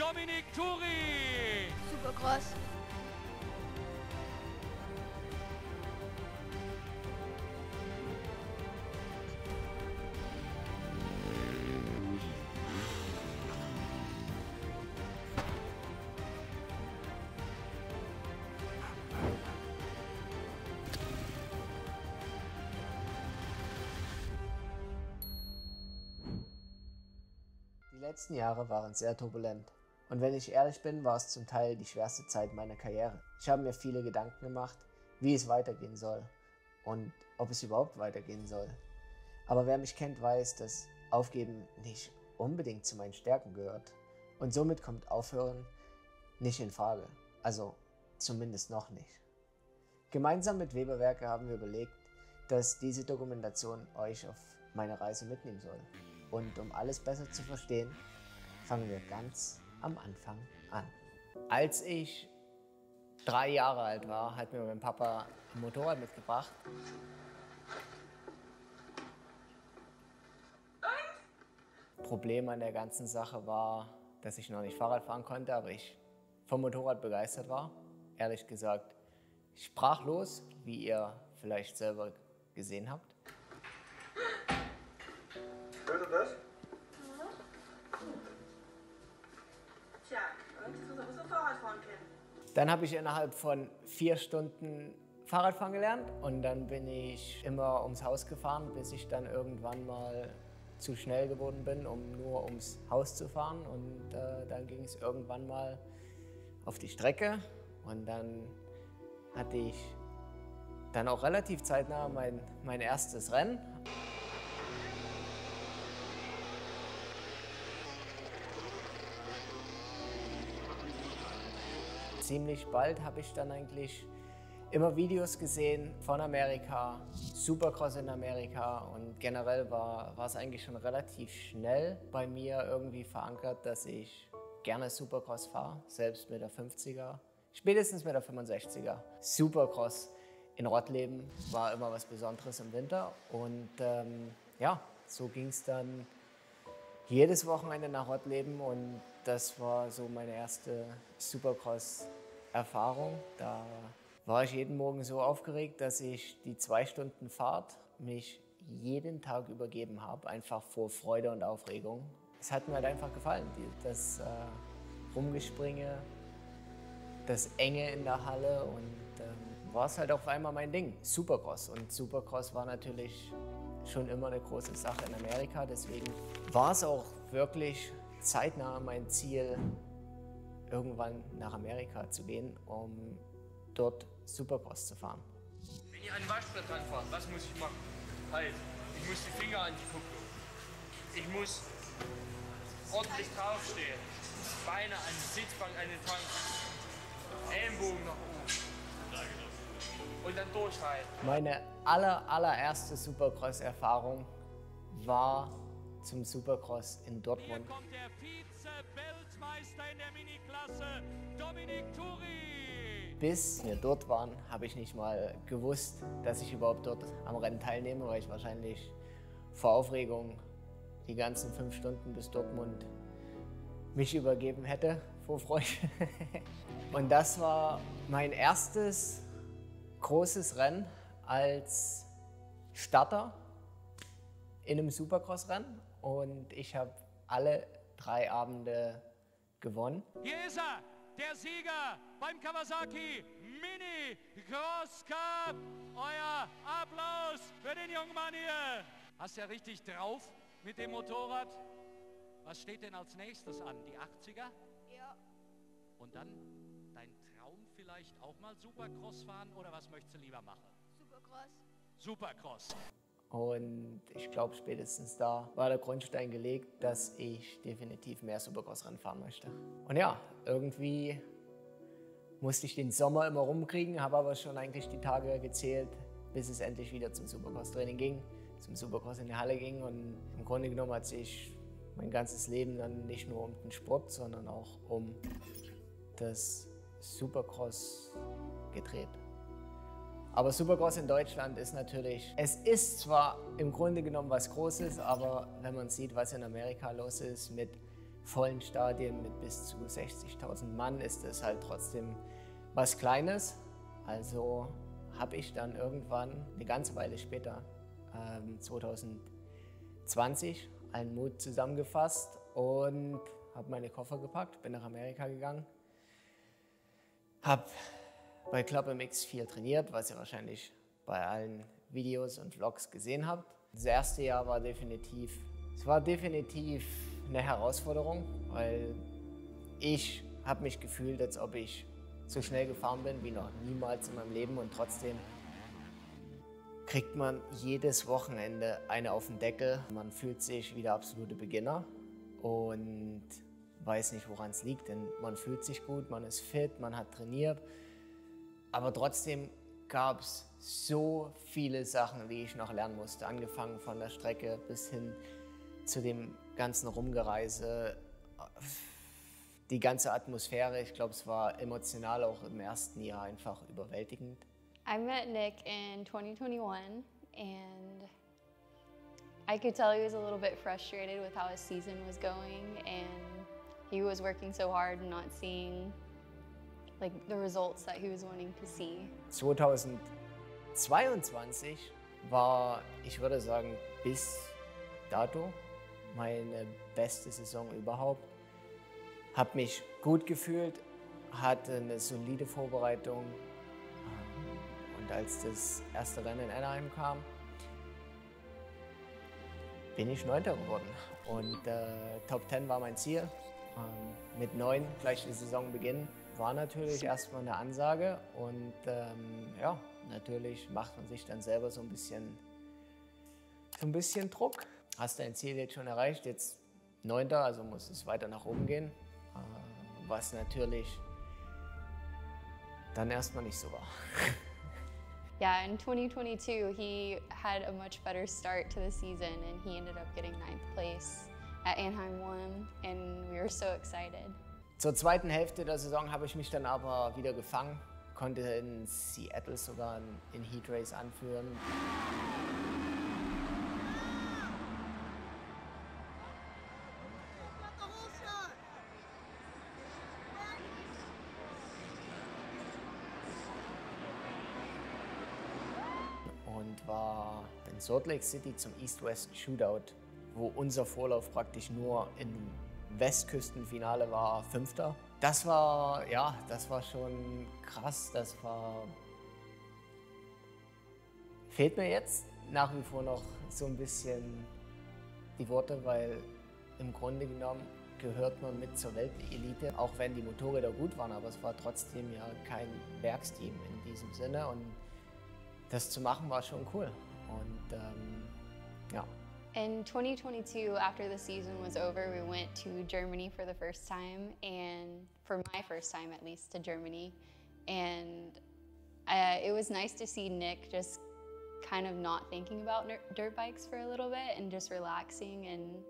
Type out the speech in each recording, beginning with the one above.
Dominik Turi. Supercross. Die letzten Jahre waren sehr turbulent. Und wenn ich ehrlich bin, war es zum Teil die schwerste Zeit meiner Karriere. Ich habe mir viele Gedanken gemacht, wie es weitergehen soll und ob es überhaupt weitergehen soll. Aber wer mich kennt, weiß, dass Aufgeben nicht unbedingt zu meinen Stärken gehört. Und somit kommt Aufhören nicht in Frage. Also zumindest noch nicht. Gemeinsam mit Weberwerke haben wir überlegt, dass diese Dokumentation euch auf meine Reise mitnehmen soll. Und um alles besser zu verstehen, fangen wir ganz am Anfang an. Als ich 3 Jahre alt war, hat mir mein Papa ein Motorrad mitgebracht. Problem an der ganzen Sache war, dass ich noch nicht Fahrrad fahren konnte, aber ich vom Motorrad begeistert war. Ehrlich gesagt, sprachlos, wie ihr vielleicht selber gesehen habt. Hört ihr das? Tja, irgendwie muss er sowieso Fahrradfahren kennen. Dann habe ich innerhalb von 4 Stunden Fahrradfahren gelernt und dann bin ich immer ums Haus gefahren, bis ich dann irgendwann mal zu schnell geworden bin, um nur ums Haus zu fahren. Und dann ging es irgendwann mal auf die Strecke und dann hatte ich dann auch relativ zeitnah mein erstes Rennen. Ziemlich bald habe ich dann eigentlich immer Videos gesehen von Amerika, Supercross in Amerika und generell war es eigentlich schon relativ schnell bei mir irgendwie verankert, dass ich gerne Supercross fahre, selbst mit der 50er, spätestens mit der 65er. Supercross in Rottleben war immer was Besonderes im Winter und ja, so ging es dann jedes Wochenende nach Rottleben und das war so meine erste Supercross-Erfahrung. Da war ich jeden Morgen so aufgeregt, dass ich die 2 Stunden Fahrt mich jeden Tag übergeben habe, einfach vor Freude und Aufregung. Es hat mir halt einfach gefallen, das Rumgespringe, das Enge in der Halle und war es halt auf einmal mein Ding, Supercross. Und Supercross war natürlich schon immer eine große Sache in Amerika, deswegen war es auch wirklich zeitnah mein Ziel, irgendwann nach Amerika zu gehen, um dort Supercross zu fahren. Wenn ihr an den Waschbrett ranfahrt, was muss ich machen? Halt, ich muss die Finger an die Kupplung. Ich muss ordentlich draufstehen. Beine an die Sitzbank, an den Tank. Ellenbogen nach oben. Und dann durchhalten. Meine allererste Supercross-Erfahrung war zum Supercross in Dortmund. Hier kommt der Vize-Weltmeister in der Miniklasse, Dominik Turi. Bis wir dort waren, habe ich nicht mal gewusst, dass ich überhaupt dort am Rennen teilnehme, weil ich wahrscheinlich vor Aufregung die ganzen 5 Stunden bis Dortmund mich übergeben hätte vor Freude. Und das war mein erstes großes Rennen als Starter in einem Supercross-Rennen und ich habe alle 3 Abende gewonnen. Hier ist er, der Sieger beim Kawasaki Mini Cross Cup. Euer Applaus für den jungen Mann hier. Hast ja richtig drauf mit dem Motorrad. Was steht denn als nächstes an? Die 80er? Ja. Und dann dein Traum vielleicht auch mal Supercross fahren oder was möchtest du lieber machen? Supercross. Supercross. Und ich glaube, spätestens da war der Grundstein gelegt, dass ich definitiv mehr Supercross-Rennen fahren möchte. Und ja, irgendwie musste ich den Sommer immer rumkriegen, habe aber schon eigentlich die Tage gezählt, bis es endlich wieder zum Supercross-Training ging, zum Supercross in die Halle ging. Und im Grunde genommen hat sich mein ganzes Leben dann nicht nur um den Sport, sondern auch um das Supercross gedreht. Aber Supercross in Deutschland ist natürlich, es ist zwar im Grunde genommen was Großes, aber wenn man sieht, was in Amerika los ist mit vollen Stadien mit bis zu 60.000 Mann ist es halt trotzdem was Kleines. Also habe ich dann irgendwann, eine ganze Weile später, 2020, allen Mut zusammengefasst und habe meine Koffer gepackt, bin nach Amerika gegangen, habe bei Club MX viel trainiert, was ihr wahrscheinlich bei allen Videos und Vlogs gesehen habt. Das erste Jahr war definitiv eine Herausforderung, weil ich habe mich gefühlt, als ob ich so schnell gefahren bin wie noch niemals in meinem Leben und trotzdem kriegt man jedes Wochenende eine auf den Deckel. Man fühlt sich wie der absolute Beginner und weiß nicht, woran es liegt, denn man fühlt sich gut, man ist fit, man hat trainiert, aber trotzdem gab es so viele Sachen, die ich noch lernen musste, angefangen von der Strecke bis hin zu dem ganzen Rumgereise, die ganze Atmosphäre. Ich glaube, es war emotional auch im ersten Jahr einfach überwältigend. I met Nick in 2021 and I could tell he was a little bit frustrated with how his season was going and he was working so hard and not seeing like the results that he was wanting to see. 2022 war, ich würde sagen, bis dato meine beste Saison überhaupt. Habe mich gut gefühlt, hatte eine solide Vorbereitung und als das erste Rennen in Anaheim kam, bin ich 9. geworden und Top 10 war mein Ziel. Mit 9 gleich die Saison beginnen war natürlich erstmal eine Ansage und ja, natürlich macht man sich dann selber so ein bisschen Druck. Hast dein Ziel jetzt schon erreicht, jetzt 9., also muss es weiter nach oben gehen, was natürlich dann erstmal nicht so war. Yeah, in 2022 he had a much better start to the season and he ended up getting 9th place at Anaheim 1 and we were so excited. Zur zweiten Hälfte der Saison habe ich mich dann aber wieder gefangen, konnte in Seattle sogar in Heat Race anführen. Und war in Salt Lake City zum East-West Shootout, wo unser Vorlauf praktisch nur im Westküstenfinale war, 5. Das war schon krass. Fehlt mir jetzt nach wie vor noch so ein bisschen die Worte, weil im Grunde genommen gehört man mit zur Weltelite, auch wenn die Motorräder gut waren, aber es war trotzdem ja kein Werksteam in diesem Sinne und das zu machen war schon cool und ja. In 2022, after the season was over, we went to Germany for the first time, and for my first time at least to Germany. And it was nice to see Nick just kind of not thinking about dirt bikes for a little bit and just relaxing and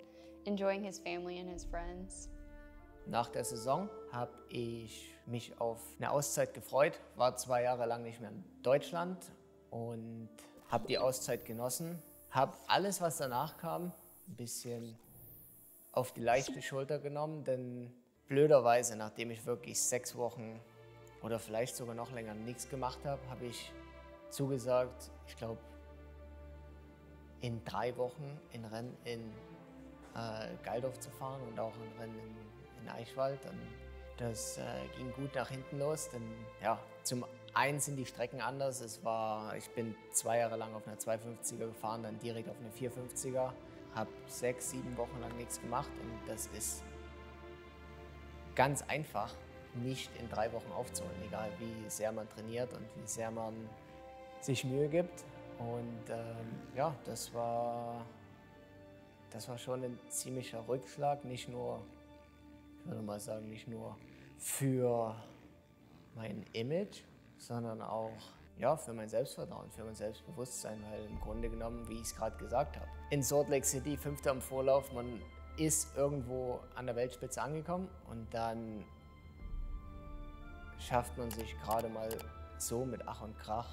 enjoying his family and his friends. Nach der Saison habe ich mich auf eine Auszeit gefreut, war 2 Jahre lang nicht mehr in Deutschland und habe die Auszeit genossen. Habe alles, was danach kam, ein bisschen auf die leichte Schulter genommen, denn blöderweise, nachdem ich wirklich 6 Wochen oder vielleicht sogar noch länger nichts gemacht habe, habe ich zugesagt, ich glaube, in 3 Wochen in Rennen in Geildorf zu fahren und auch in Rennen in Eichwald. Und das ging gut nach hinten los, denn ja, zum einen sind die Strecken anders. Ich bin 2 Jahre lang auf einer 250er gefahren, dann direkt auf einer 450er, habe 6, 7 Wochen lang nichts gemacht und das ist ganz einfach nicht in 3 Wochen aufzuholen, egal wie sehr man trainiert und wie sehr man sich Mühe gibt. Und ja, das war schon ein ziemlicher Rückschlag, nicht nur, ich würde mal sagen, nicht nur für mein Image, sondern auch ja, für mein Selbstvertrauen, für mein Selbstbewusstsein, weil im Grunde genommen, wie ich es gerade gesagt habe, in Salt Lake City, 5. im Vorlauf, man ist irgendwo an der Weltspitze angekommen und dann schafft man sich gerade mal so mit Ach und Krach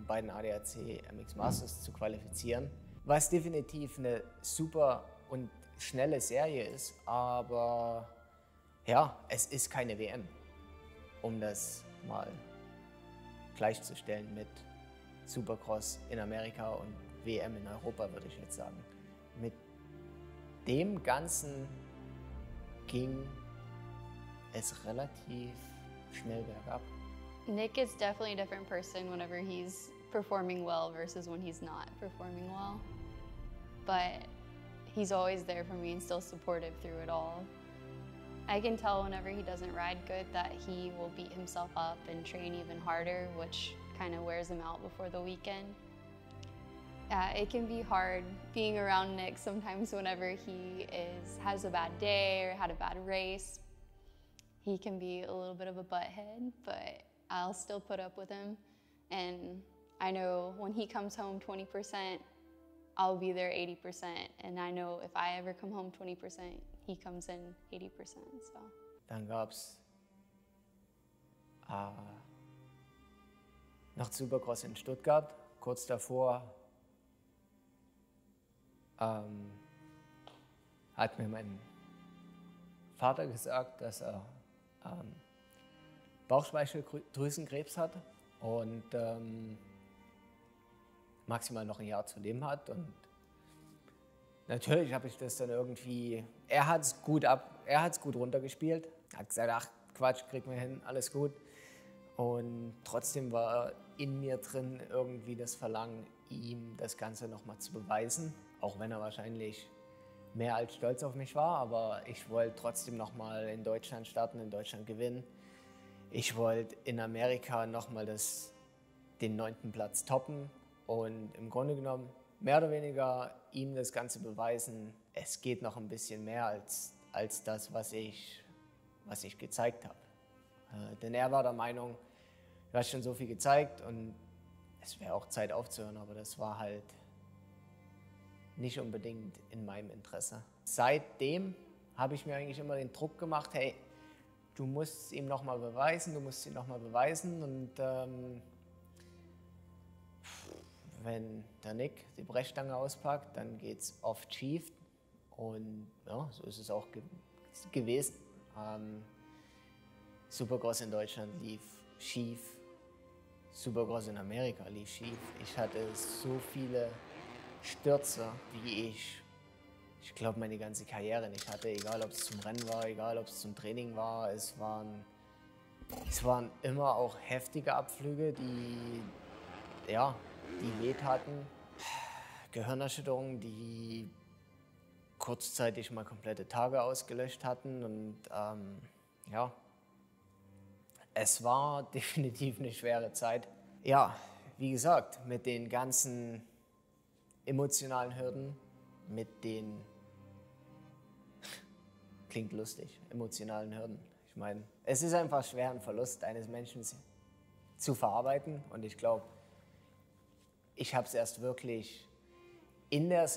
bei den ADAC MX Masters zu qualifizieren, was definitiv eine super und schnelle Serie ist, aber ja, es ist keine WM, um das mal gleichzustellen mit Supercross in Amerika und WM in Europa, würde ich jetzt sagen. Mit dem Ganzen ging es relativ schnell bergab. Nick is definitely a different person whenever he's performing well versus when he's not performing well. But he's always there for me and still supportive through it all. I can tell whenever he doesn't ride good that he will beat himself up and train even harder, which kind of wears him out before the weekend. It can be hard being around Nick sometimes whenever he has a bad day or had a bad race. He can be a little bit of a butthead, but I'll still put up with him. And I know when he comes home 20%, I'll be there 80%. And I know if I ever come home 20%, he comes in 80%. So. Dann gab es noch Supercross in Stuttgart. Kurz davor hat mir mein Vater gesagt, dass er Bauchspeicheldrüsenkrebs hat und maximal noch ein Jahr zu leben hat. Und natürlich habe ich das dann irgendwie, er hat es gut runtergespielt, hat gesagt, ach Quatsch, kriegen wir hin, alles gut. Und trotzdem war in mir drin irgendwie das Verlangen, ihm das Ganze nochmal zu beweisen, auch wenn er wahrscheinlich mehr als stolz auf mich war, aber ich wollte trotzdem nochmal in Deutschland starten, in Deutschland gewinnen. Ich wollte in Amerika nochmal den 9. Platz toppen und im Grunde genommen mehr oder weniger ihm das Ganze beweisen, es geht noch ein bisschen mehr als das, was ich gezeigt habe. Denn er war der Meinung, du hast schon so viel gezeigt und es wäre auch Zeit aufzuhören, aber das war halt nicht unbedingt in meinem Interesse. Seitdem habe ich mir eigentlich immer den Druck gemacht, hey, du musst es ihm nochmal beweisen, und wenn der Nick die Brechstange auspackt, dann geht es oft schief und ja, so ist es auch gewesen. Supercross in Deutschland lief schief, Supercross in Amerika lief schief. Ich hatte so viele Stürze, wie ich glaube, meine ganze Karriere nicht hatte, egal ob es zum Rennen war, egal ob es zum Training war. Es waren immer auch heftige Abflüge, die wehtaten. Gehirnerschütterungen, die kurzzeitig mal komplette Tage ausgelöscht hatten. Und es war definitiv eine schwere Zeit. Ja, wie gesagt, mit den ganzen emotionalen Hürden, mit den, klingt lustig, emotionalen Hürden. Ich meine, es ist einfach schwer, einen Verlust eines Menschen zu verarbeiten. Und ich glaube, ich habe es erst wirklich in der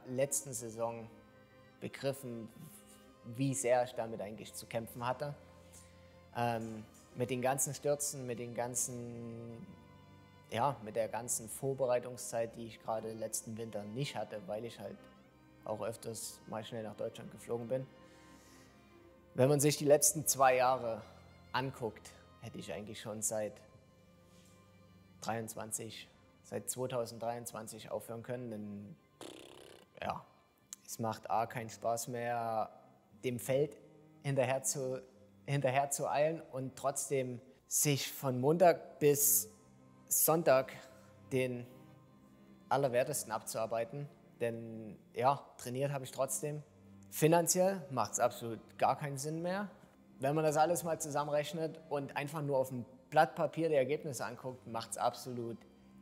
letzten Saison begriffen, wie sehr ich damit eigentlich zu kämpfen hatte. Mit den ganzen Stürzen, mit der ganzen Vorbereitungszeit, die ich gerade letzten Winter nicht hatte, weil ich halt auch öfters mal schnell nach Deutschland geflogen bin. Wenn man sich die letzten 2 Jahre anguckt, hätte ich eigentlich schon seit 2023 aufhören können, denn ja, es macht A, keinen Spaß mehr, dem Feld hinterher zu eilen und trotzdem sich von Montag bis Sonntag den Allerwertesten abzuarbeiten. Denn ja, trainiert habe ich trotzdem. Finanziell macht es absolut gar keinen Sinn mehr. Wenn man das alles mal zusammenrechnet und einfach nur auf dem Blatt Papier die Ergebnisse anguckt, macht es absolut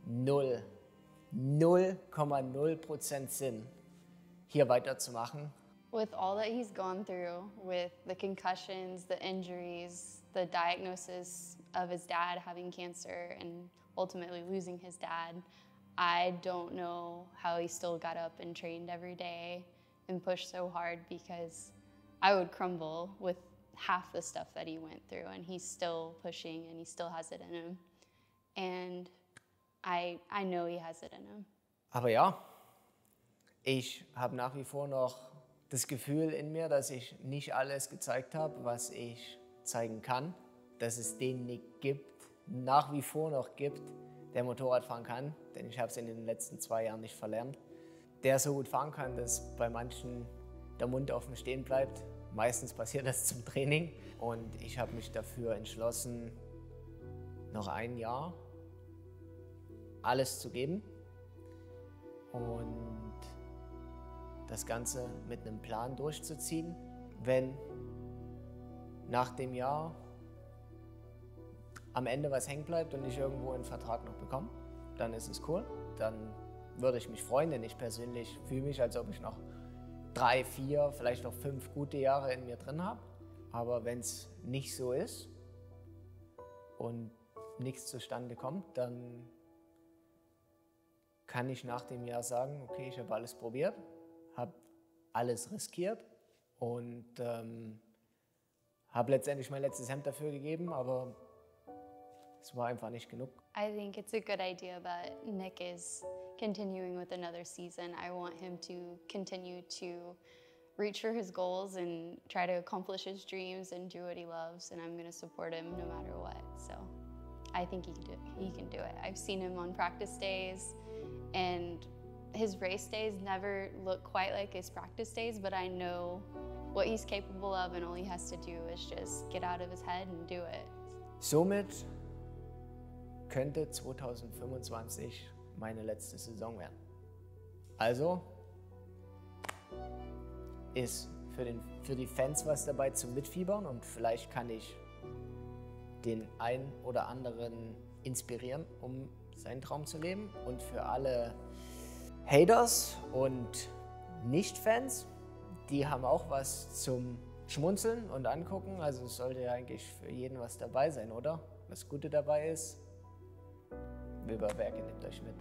0,0% Sinn, hier weiterzumachen. With all that he's gone through, with the concussions, the injuries, the diagnosis of his dad having cancer and ultimately losing his dad, I don't know how he still got up and trained every day and pushed so hard, because I would crumble with half the stuff that he went through, and he's still pushing and he still has it in him. And I know he has it in him. Aber ja, Ich habe nach wie vor noch das Gefühl in mir, dass ich nicht alles gezeigt habe, was ich zeigen kann. Dass es den Nick gibt, nach wie vor noch gibt, der Motorrad fahren kann. Denn ich habe es in den letzten 2 Jahren nicht verlernt. Der so gut fahren kann, dass bei manchen der Mund offen stehen bleibt. Meistens passiert das zum Training. Und ich habe mich dafür entschlossen, noch 1 Jahr alles zu geben. Und das Ganze mit einem Plan durchzuziehen. Wenn nach dem Jahr am Ende was hängen bleibt und ich irgendwo einen Vertrag noch bekomme, dann ist es cool. Dann würde ich mich freuen, denn ich persönlich fühle mich, als ob ich noch 3, 4, vielleicht noch 5 gute Jahre in mir drin habe. Aber wenn es nicht so ist und nichts zustande kommt, dann kann ich nach dem Jahr sagen, okay, ich habe alles probiert, habe alles riskiert und habe letztendlich mein letztes Hemd dafür gegeben, aber es war einfach nicht genug. I think it's a good idea that Nick is continuing with another season. I want him to continue to reach for his goals and try to accomplish his dreams and do what he loves, and I'm going to support him no matter what. So I think he can do it. I've seen him on practice days, and his race days never look quite like his practice days, but I know what he's capable of, and all he has to do is just get out of his head and do it. Somit könnte 2025 meine letzte Saison werden. Also ist für die Fans was dabei zum Mitfiebern und vielleicht kann ich den einen oder anderen inspirieren, um seinen Traum zu leben. Und für alle Haters und Nicht-Fans, die haben auch was zum Schmunzeln und Angucken. Also es sollte ja eigentlich für jeden was dabei sein, oder? Das Gute dabei ist, Weber Werke, nehmt euch mit.